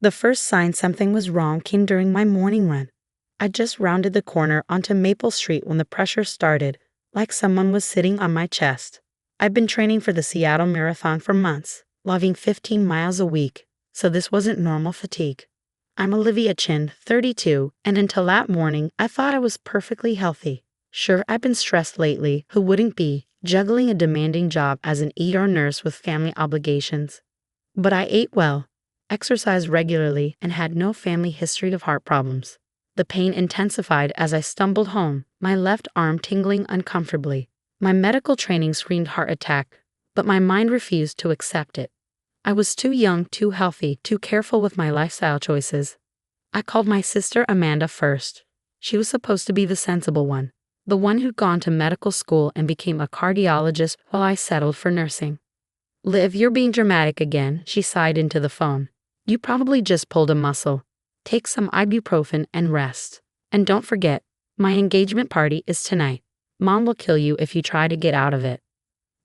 The first sign something was wrong came during my morning run. I just rounded the corner onto Maple Street when the pressure started, like someone was sitting on my chest. I'd been training for the Seattle Marathon for months, logging 15 miles a week, so this wasn't normal fatigue. I'm Olivia Chin, 32, and until that morning, I thought I was perfectly healthy. Sure, I've been stressed lately, who wouldn't be, juggling a demanding job as an ER nurse with family obligations. But I ate well, exercised regularly, and had no family history of heart problems. The pain intensified as I stumbled home, my left arm tingling uncomfortably. My medical training screamed heart attack, but my mind refused to accept it. I was too young, too healthy, too careful with my lifestyle choices. I called my sister Amanda first. She was supposed to be the sensible one, the one who'd gone to medical school and became a cardiologist while I settled for nursing. "Liv, you're being dramatic again," she sighed into the phone. "You probably just pulled a muscle. Take some ibuprofen and rest. And don't forget, my engagement party is tonight. Mom will kill you if you try to get out of it."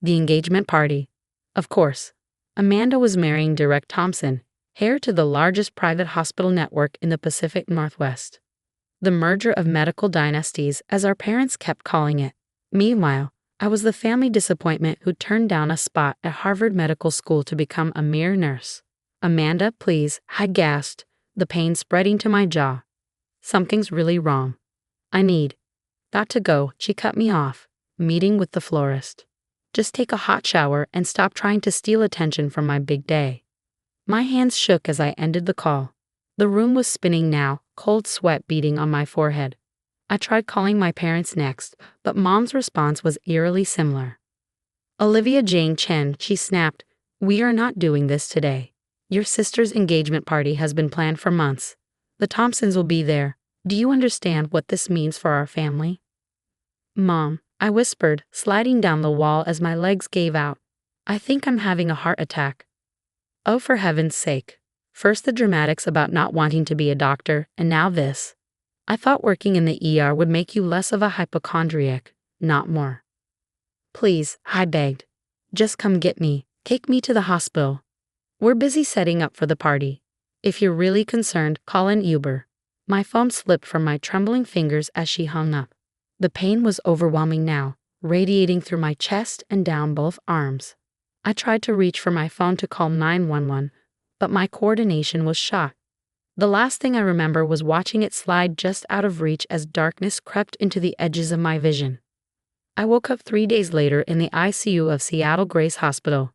The engagement party. Of course. Amanda was marrying Derek Thompson, heir to the largest private hospital network in the Pacific Northwest. The merger of medical dynasties, as our parents kept calling it. Meanwhile, I was the family disappointment who turned down a spot at Harvard Medical School to become a mere nurse. "Amanda, please," I gasped, the pain spreading to my jaw. "Something's really wrong. Got to go," she cut me off. "Meeting with the florist. Just take a hot shower and stop trying to steal attention from my big day." My hands shook as I ended the call. The room was spinning now, cold sweat beading on my forehead. I tried calling my parents next, but Mom's response was eerily similar. "Olivia Jane Chen," she snapped, "we are not doing this today. Your sister's engagement party has been planned for months. The Thompsons will be there. Do you understand what this means for our family?" "Mom," I whispered, sliding down the wall as my legs gave out. "I think I'm having a heart attack." Oh, for heaven's sake. First the dramatics about not wanting to be a doctor, and now this. I thought working in the ER would make you less of a hypochondriac, not more. "Please," I begged. "Just come get me. Take me to the hospital. We're busy setting up for the party. If you're really concerned, call an Uber." My phone slipped from my trembling fingers as she hung up. The pain was overwhelming now, radiating through my chest and down both arms. I tried to reach for my phone to call 911, but my coordination was shot. The last thing I remember was watching it slide just out of reach as darkness crept into the edges of my vision. I woke up 3 days later in the ICU of Seattle Grace Hospital.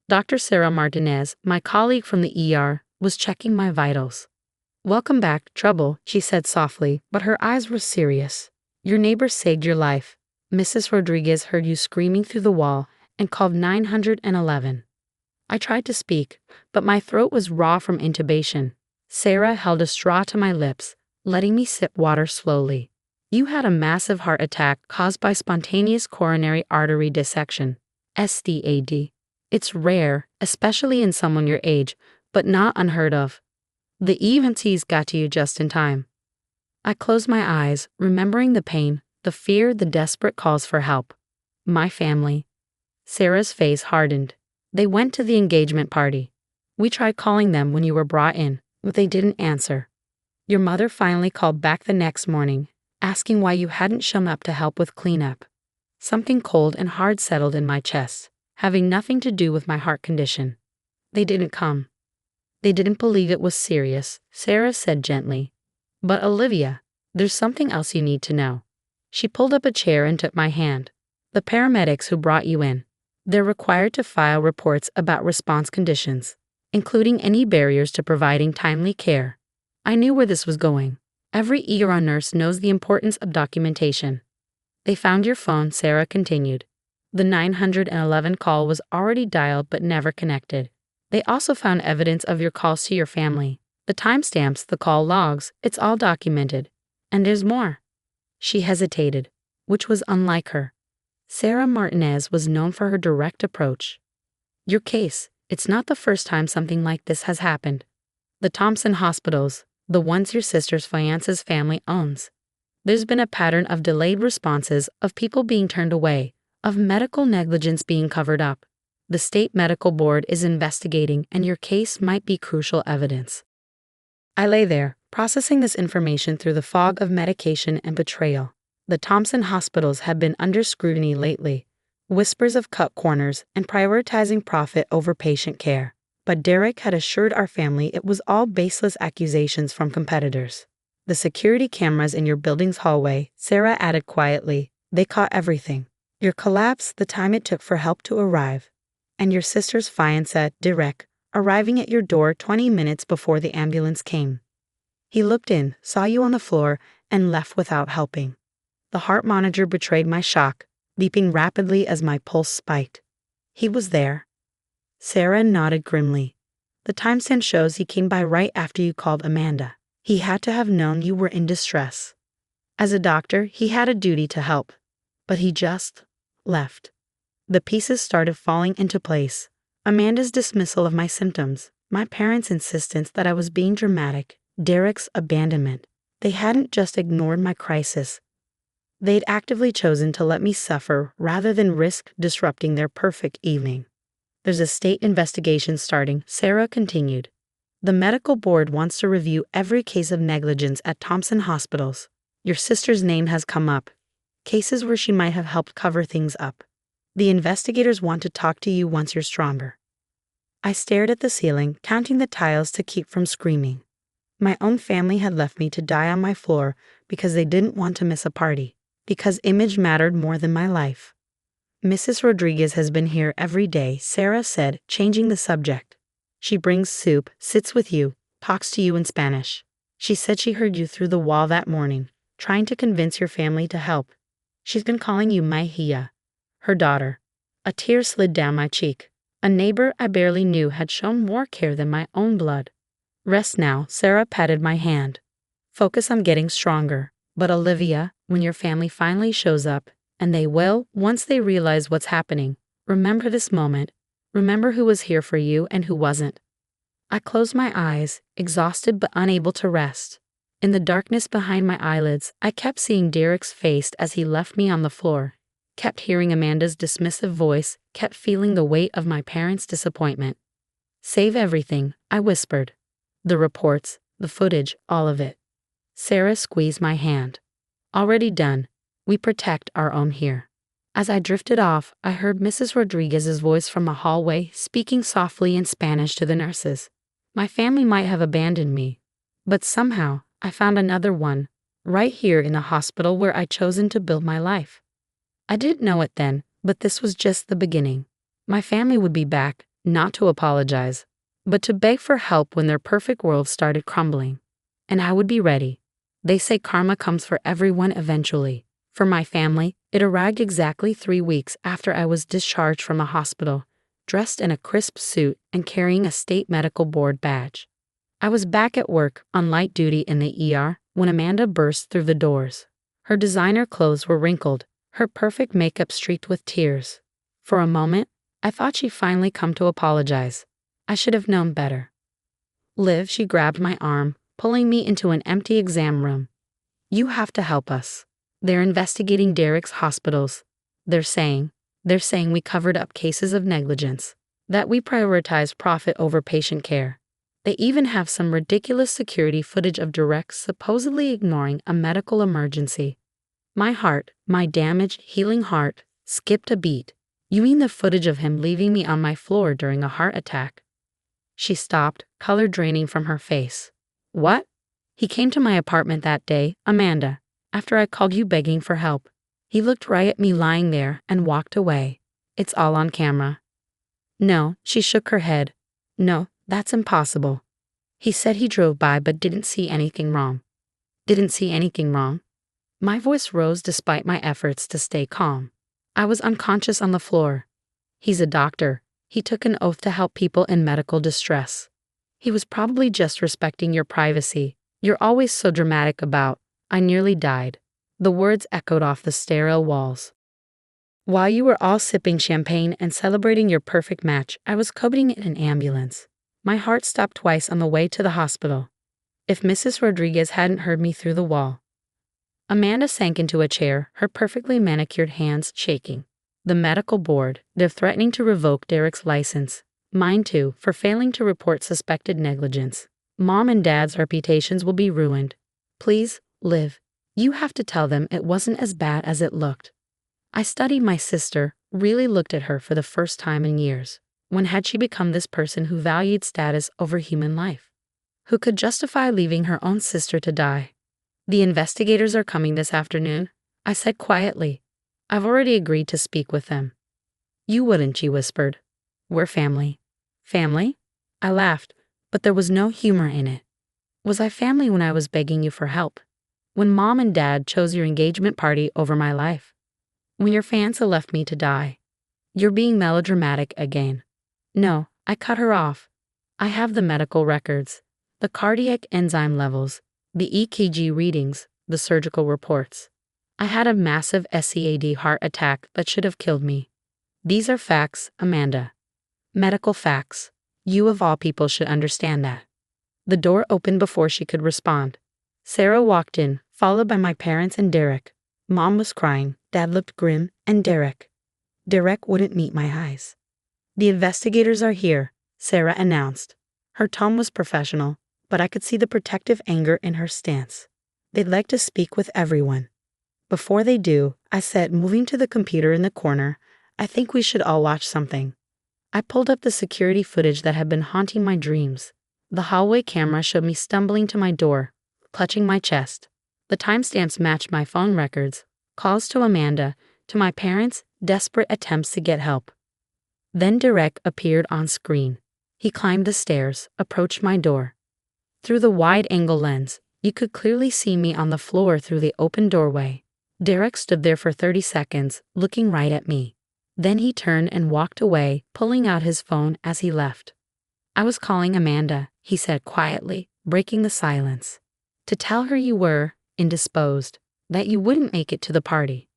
Dr. Sarah Martinez, my colleague from the ER, was checking my vitals. "Welcome back, Trouble," she said softly, but her eyes were serious. "Your neighbor saved your life. Mrs. Rodriguez heard you screaming through the wall and called 911. I tried to speak, but my throat was raw from intubation. Sarah held a straw to my lips, letting me sip water slowly. "You had a massive heart attack caused by spontaneous coronary artery dissection, SDAD. It's rare, especially in someone your age, but not unheard of. The EMTs got to you just in time." I closed my eyes, remembering the pain, the fear, the desperate calls for help. My family. Sarah's face hardened. "They went to the engagement party. We tried calling them when you were brought in, but they didn't answer. Your mother finally called back the next morning, asking why you hadn't shown up to help with cleanup." Something cold and hard settled in my chest, having nothing to do with my heart condition. "They didn't come. They didn't believe it was serious," Sarah said gently. "But Olivia, there's something else you need to know." She pulled up a chair and took my hand. "The paramedics who brought you in, they're required to file reports about response conditions, including any barriers to providing timely care." I knew where this was going. Every ER nurse knows the importance of documentation. "They found your phone," Sarah continued. "The 911 call was already dialed but never connected. They also found evidence of your calls to your family. The timestamps, the call logs, it's all documented. And there's more." She hesitated, which was unlike her. Sarah Martinez was known for her direct approach. "Your case, it's not the first time something like this has happened. The Thompson hospitals, the ones your sister's fiance's family owns. There's been a pattern of delayed responses, of people being turned away, of medical negligence being covered up. The state medical board is investigating, and your case might be crucial evidence." I lay there, processing this information through the fog of medication and betrayal. The Thompson hospitals had been under scrutiny lately, whispers of cut corners and prioritizing profit over patient care. But Derek had assured our family it was all baseless accusations from competitors. The security cameras in your building's hallway, Sarah added quietly, they caught everything. Your collapse, the time it took for help to arrive, and your sister's fiancé, Derek, arriving at your door 20 minutes before the ambulance came. He looked in, saw you on the floor, and left without helping. The heart monitor betrayed my shock, beeping rapidly as my pulse spiked. He was there. Sarah nodded grimly. The timestamp shows he came by right after you called Amanda. He had to have known you were in distress. As a doctor, he had a duty to help. But he just left. The pieces started falling into place. Amanda's dismissal of my symptoms, my parents' insistence that I was being dramatic, Derek's abandonment. They hadn't just ignored my crisis. They'd actively chosen to let me suffer rather than risk disrupting their perfect evening. There's a state investigation starting, Sarah continued. The medical board wants to review every case of negligence at Thompson hospitals. Your sister's name has come up. Cases where she might have helped cover things up. The investigators want to talk to you once you're stronger. I stared at the ceiling, counting the tiles to keep from screaming. My own family had left me to die on my floor because they didn't want to miss a party, because image mattered more than my life. Mrs. Rodriguez has been here every day, Sarah said, changing the subject. She brings soup, sits with you, talks to you in Spanish. She said she heard you through the wall that morning, trying to convince your family to help. She's been calling you my Hia, her daughter. A tear slid down my cheek. A neighbor I barely knew had shown more care than my own blood. Rest now, Sarah patted my hand. Focus on getting stronger. But Olivia, when your family finally shows up, and they will once they realize what's happening, remember this moment. Remember who was here for you and who wasn't. I closed my eyes, exhausted but unable to rest. In the darkness behind my eyelids, I kept seeing Derek's face as he left me on the floor, kept hearing Amanda's dismissive voice, kept feeling the weight of my parents' disappointment. Save everything, I whispered. The reports, the footage, all of it. Sarah squeezed my hand. Already done. We protect our own here. As I drifted off, I heard Mrs. Rodriguez's voice from a hallway, speaking softly in Spanish to the nurses. My family might have abandoned me, but somehow I found another one, right here in the hospital where I'd chosen to build my life. I didn't know it then, but this was just the beginning. My family would be back, not to apologize, but to beg for help when their perfect world started crumbling. And I would be ready. They say karma comes for everyone eventually. For my family, it arrived exactly 3 weeks after I was discharged from a hospital, dressed in a crisp suit and carrying a state medical board badge. I was back at work, on light duty in the ER, when Amanda burst through the doors. Her designer clothes were wrinkled, her perfect makeup streaked with tears. For a moment, I thought she'd finally come to apologize. I should have known better. Liv, she grabbed my arm, pulling me into an empty exam room. You have to help us. They're investigating Derek's hospitals. They're saying we covered up cases of negligence, that we prioritized profit over patient care. They even have some ridiculous security footage of Derek supposedly ignoring a medical emergency. My heart, my damaged, healing heart, skipped a beat. You mean the footage of him leaving me on my floor during a heart attack? She stopped, color draining from her face. What? He came to my apartment that day, Amanda, after I called you begging for help. He looked right at me lying there and walked away. It's all on camera. No, she shook her head. No, that's impossible. He said he drove by but didn't see anything wrong. Didn't see anything wrong? My voice rose despite my efforts to stay calm. I was unconscious on the floor. He's a doctor. He took an oath to help people in medical distress. He was probably just respecting your privacy. You're always so dramatic about, I nearly died. The words echoed off the sterile walls. While you were all sipping champagne and celebrating your perfect match, I was coding in an ambulance. My heart stopped twice on the way to the hospital. If Mrs. Rodriguez hadn't heard me through the wall. Amanda sank into a chair, her perfectly manicured hands shaking. The medical board, they're threatening to revoke Derek's license. Mine too, for failing to report suspected negligence. Mom and Dad's reputations will be ruined. Please, Liv, you have to tell them it wasn't as bad as it looked. I studied my sister, really looked at her for the first time in years. When had she become this person who valued status over human life? Who could justify leaving her own sister to die? The investigators are coming this afternoon, I said quietly. I've already agreed to speak with them. You wouldn't, she whispered. We're family. Family? I laughed, but there was no humor in it. Was I family when I was begging you for help? When Mom and Dad chose your engagement party over my life? When your fiancé left me to die? You're being melodramatic again. No, I cut her off. I have the medical records, the cardiac enzyme levels, the EKG readings, the surgical reports. I had a massive SCAD heart attack that should have killed me. These are facts, Amanda. Medical facts. You of all people should understand that. The door opened before she could respond. Sarah walked in, followed by my parents and Derek. Mom was crying, Dad looked grim, and Derek wouldn't meet my eyes. The investigators are here, Sarah announced. Her tone was professional, but I could see the protective anger in her stance. They'd like to speak with everyone. Before they do, I said, moving to the computer in the corner, I think we should all watch something. I pulled up the security footage that had been haunting my dreams. The hallway camera showed me stumbling to my door, clutching my chest. The timestamps matched my phone records, calls to Amanda, to my parents, desperate attempts to get help. Then Derek appeared on screen. He climbed the stairs, approached my door. Through the wide-angle lens, you could clearly see me on the floor through the open doorway. Derek stood there for 30 seconds, looking right at me. Then he turned and walked away, pulling out his phone as he left. I was calling Amanda, he said quietly, breaking the silence. To tell her you were indisposed, that you wouldn't make it to the party.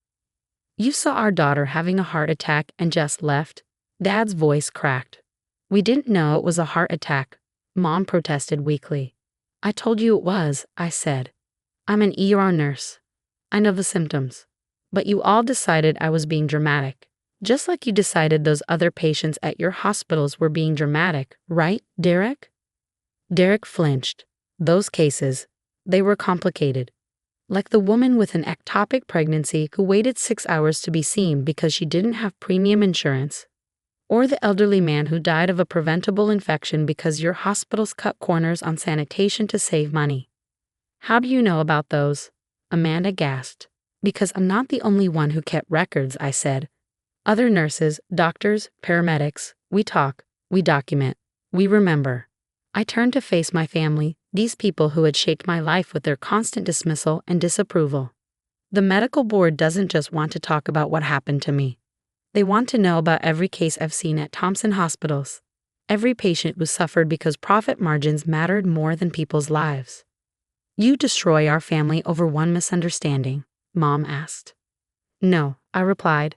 You saw our daughter having a heart attack and just left. Dad's voice cracked. We didn't know it was a heart attack, Mom protested weakly. I told you it was, I said. I'm an ER nurse. I know the symptoms. But you all decided I was being dramatic. Just like you decided those other patients at your hospitals were being dramatic, right, Derek? Derek flinched. Those cases, they were complicated. Like the woman with an ectopic pregnancy who waited 6 hours to be seen because she didn't have premium insurance. Or the elderly man who died of a preventable infection because your hospitals cut corners on sanitation to save money. How do you know about those? Amanda gasped. Because I'm not the only one who kept records, I said. Other nurses, doctors, paramedics, we talk, we document, we remember. I turned to face my family, these people who had shaped my life with their constant dismissal and disapproval. The medical board doesn't just want to talk about what happened to me. They want to know about every case I've seen at Thompson hospitals. Every patient who suffered because profit margins mattered more than people's lives. You destroy our family over one misunderstanding, Mom asked. No, I replied.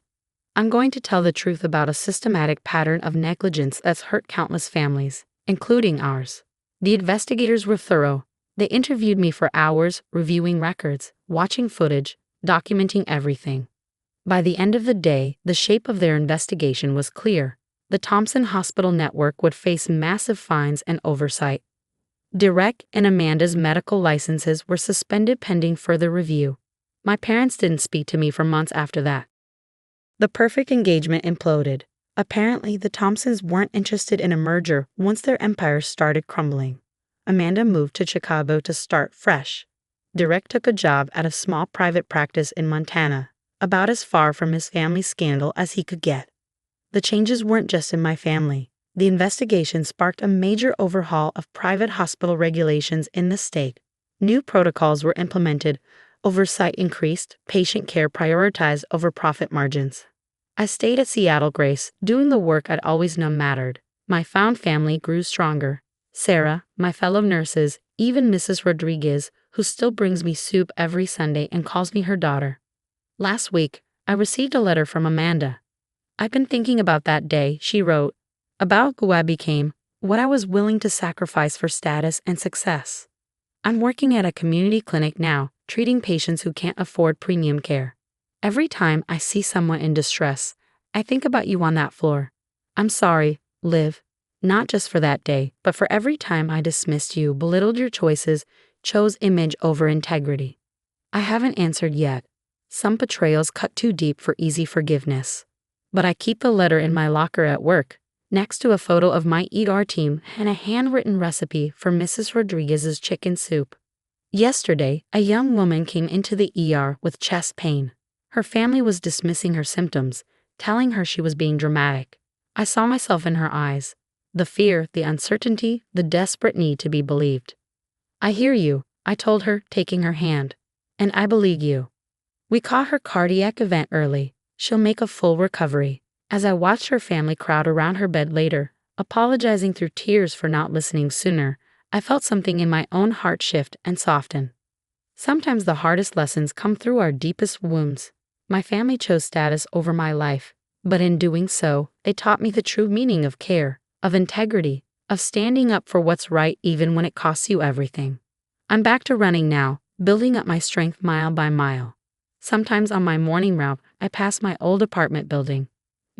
I'm going to tell the truth about a systematic pattern of negligence that's hurt countless families, including ours. The investigators were thorough. They interviewed me for hours, reviewing records, watching footage, documenting everything. By the end of the day, the shape of their investigation was clear. The Thompson Hospital Network would face massive fines and oversight. Derek and Amanda's medical licenses were suspended pending further review. My parents didn't speak to me for months after that. The perfect engagement imploded. Apparently, the Thompsons weren't interested in a merger once their empires started crumbling. Amanda moved to Chicago to start fresh. Derek took a job at a small private practice in Montana, about as far from his family's scandal as he could get. The changes weren't just in my family. The investigation sparked a major overhaul of private hospital regulations in the state. New protocols were implemented, oversight increased, patient care prioritized over profit margins. I stayed at Seattle Grace, doing the work I'd always known mattered. My found family grew stronger. Sarah, my fellow nurses, even Mrs. Rodriguez, who still brings me soup every Sunday and calls me her daughter. Last week, I received a letter from Amanda. I've been thinking about that day, she wrote, about who I became, what I was willing to sacrifice for status and success. I'm working at a community clinic now, treating patients who can't afford premium care. Every time I see someone in distress, I think about you on that floor. I'm sorry, Liv. not just for that day, but for every time I dismissed you, belittled your choices, chose image over integrity. I haven't answered yet. Some betrayals cut too deep for easy forgiveness. But I keep the letter in my locker at work, next to a photo of my ER team and a handwritten recipe for Mrs. Rodriguez's chicken soup. Yesterday, a young woman came into the ER with chest pain. Her family was dismissing her symptoms, telling her she was being dramatic. I saw myself in her eyes. The fear, the uncertainty, the desperate need to be believed. "I hear you," I told her, taking her hand. "And I believe you. We caught her cardiac event early. She'll make a full recovery." As I watched her family crowd around her bed later, apologizing through tears for not listening sooner, I felt something in my own heart shift and soften. Sometimes the hardest lessons come through our deepest wounds. My family chose status over my life, but in doing so, they taught me the true meaning of care, of integrity, of standing up for what's right even when it costs you everything. I'm back to running now, building up my strength mile by mile. Sometimes on my morning route, I pass my old apartment building.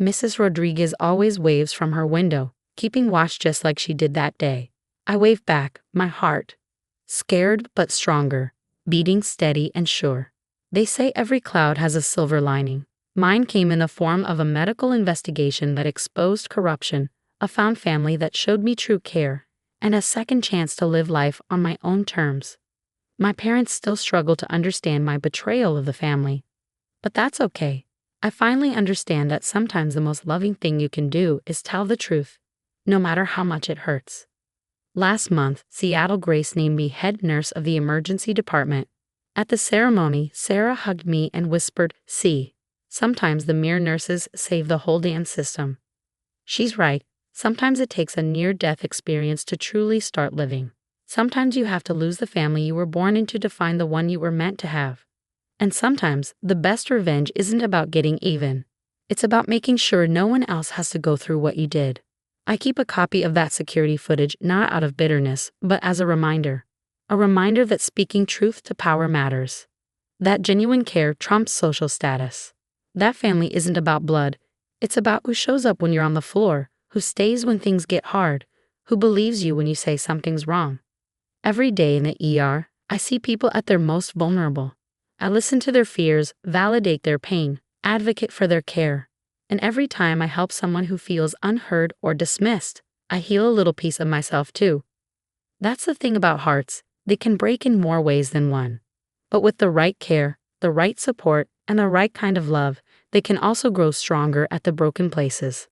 Mrs. Rodriguez always waves from her window, keeping watch just like she did that day. I wave back, my heart, scared but stronger, beating steady and sure. They say every cloud has a silver lining. Mine came in the form of a medical investigation that exposed corruption, a found family that showed me true care, and a second chance to live life on my own terms. My parents still struggle to understand my betrayal of the family. But that's okay. I finally understand that sometimes the most loving thing you can do is tell the truth, no matter how much it hurts. Last month, Seattle Grace named me head nurse of the emergency department. At the ceremony, Sarah hugged me and whispered, "See, sometimes the mere nurses save the whole damn system." She's right. Sometimes it takes a near-death experience to truly start living. Sometimes you have to lose the family you were born into to find the one you were meant to have. And sometimes, the best revenge isn't about getting even. It's about making sure no one else has to go through what you did. I keep a copy of that security footage not out of bitterness, but as a reminder. A reminder that speaking truth to power matters. That genuine care trumps social status. That family isn't about blood. It's about who shows up when you're on the floor, who stays when things get hard, who believes you when you say something's wrong. Every day in the ER, I see people at their most vulnerable. I listen to their fears, validate their pain, advocate for their care. And every time I help someone who feels unheard or dismissed, I heal a little piece of myself too. That's the thing about hearts, they can break in more ways than one. But with the right care, the right support, and the right kind of love, they can also grow stronger at the broken places.